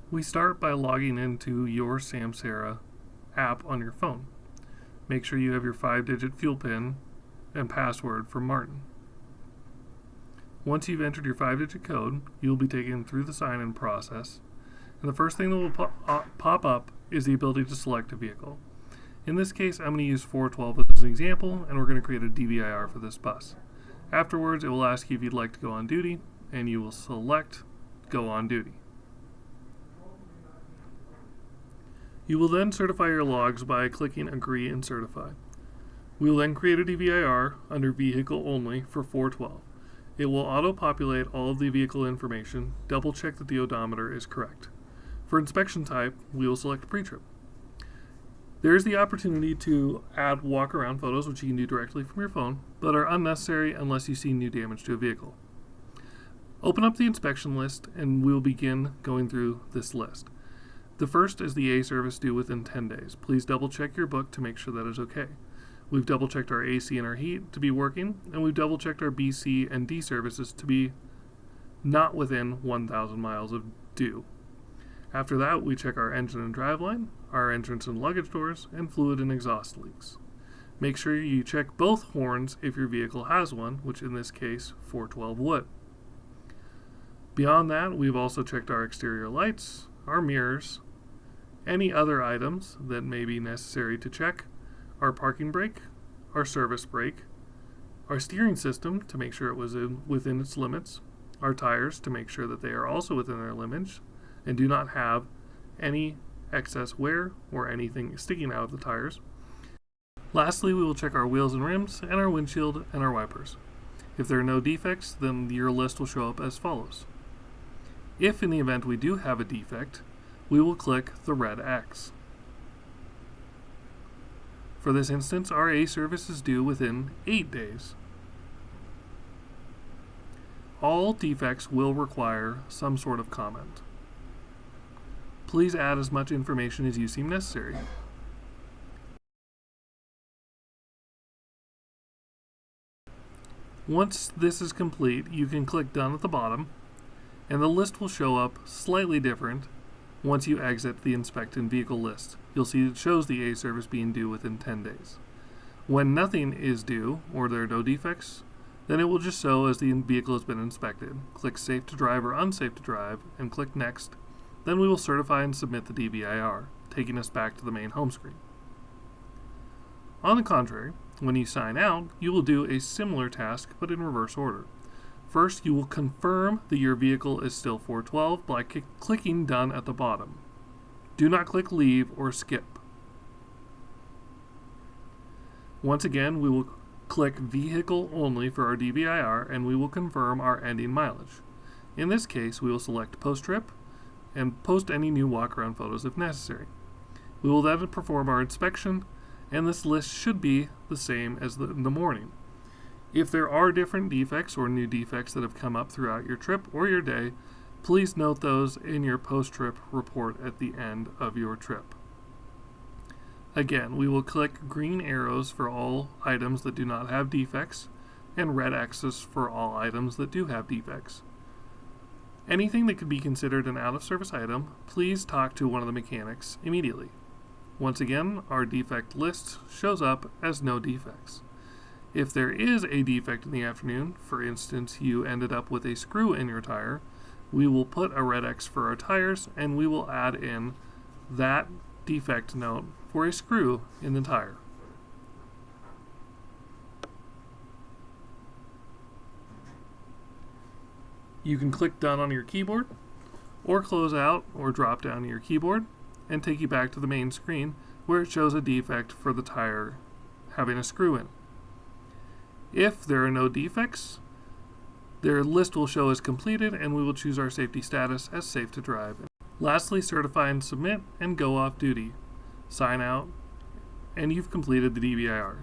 We start by logging into your Samsara app on your phone. Make sure you have your 5-digit fuel PIN and password from Martin. Once you've entered your 5-digit code, you'll be taken through the sign-in process, and the first thing that will pop up is the ability to select a vehicle. In this case, I'm going to use 412 as an example, and we're going to create a DVIR for this bus. Afterwards, it will ask you if you'd like to go on duty, and you will select Go on Duty. You will then certify your logs by clicking Agree and Certify. We will then create a DVIR under Vehicle Only for 412. It will auto-populate all of the vehicle information, double-check that the odometer is correct. For inspection type, we will select Pre-Trip. There is the opportunity to add walk-around photos, which you can do directly from your phone, but are unnecessary unless you see new damage to a vehicle. Open up the inspection list, and we will begin going through this list. The first is the A service due within 10 days. Please double-check your book to make sure that is okay. We've double-checked our AC and our heat to be working, and we've double-checked our B, C, and D services to be not within 1,000 miles of due. After that, we check our engine and driveline, our entrance and luggage doors, and fluid and exhaust leaks. Make sure you check both horns if your vehicle has one, which in this case, 412 would. Beyond that, we've also checked our exterior lights, our mirrors, any other items that may be necessary to check, our parking brake, our service brake, our steering system to make sure it was within its limits, our tires to make sure that they are also within their limits and do not have any excess wear or anything sticking out of the tires. Lastly, we will check our wheels and rims and our windshield and our wipers. If there are no defects, then your list will show up as follows. If in the event we do have a defect, we will click the red X. For this instance, our A service is due within 8 days. All defects will require some sort of comment. Please add as much information as you seem necessary. Once this is complete, you can click Done at the bottom, and the list will show up slightly different once you exit the Inspect in Vehicle list. You'll see it shows the A service being due within 10 days. When nothing is due, or there are no defects, then it will just show as the vehicle has been inspected. Click Safe to Drive or Unsafe to Drive, and click Next. Then we will certify and submit the DVIR, taking us back to the main home screen. On the contrary, when you sign out, you will do a similar task, but in reverse order. First, you will confirm that your vehicle is still 412 by clicking Done at the bottom. Do not click Leave or Skip. Once again, we will click Vehicle Only for our DVIR, and we will confirm our ending mileage. In this case, we will select Post-Trip and post any new walk-around photos if necessary. We will then perform our inspection, and this list should be the same as in the morning. If there are different defects or new defects that have come up throughout your trip or your day, please note those in your post-trip report at the end of your trip. Again, we will click green arrows for all items that do not have defects and red X's for all items that do have defects. Anything that could be considered an out-of-service item, please talk to one of the mechanics immediately. Once again, our defect list shows up as no defects. If there is a defect in the afternoon, for instance, you ended up with a screw in your tire, we will put a red X for our tires, and we will add in that defect note for a screw in the tire. You can click Done on your keyboard, or close out or drop down your keyboard, and take you back to the main screen where it shows a defect for the tire having a screw in. If there are no defects, their list will show as completed, and we will choose our safety status as Safe to Drive. Lastly, certify and submit and go off duty. Sign out, and you've completed the DVIR.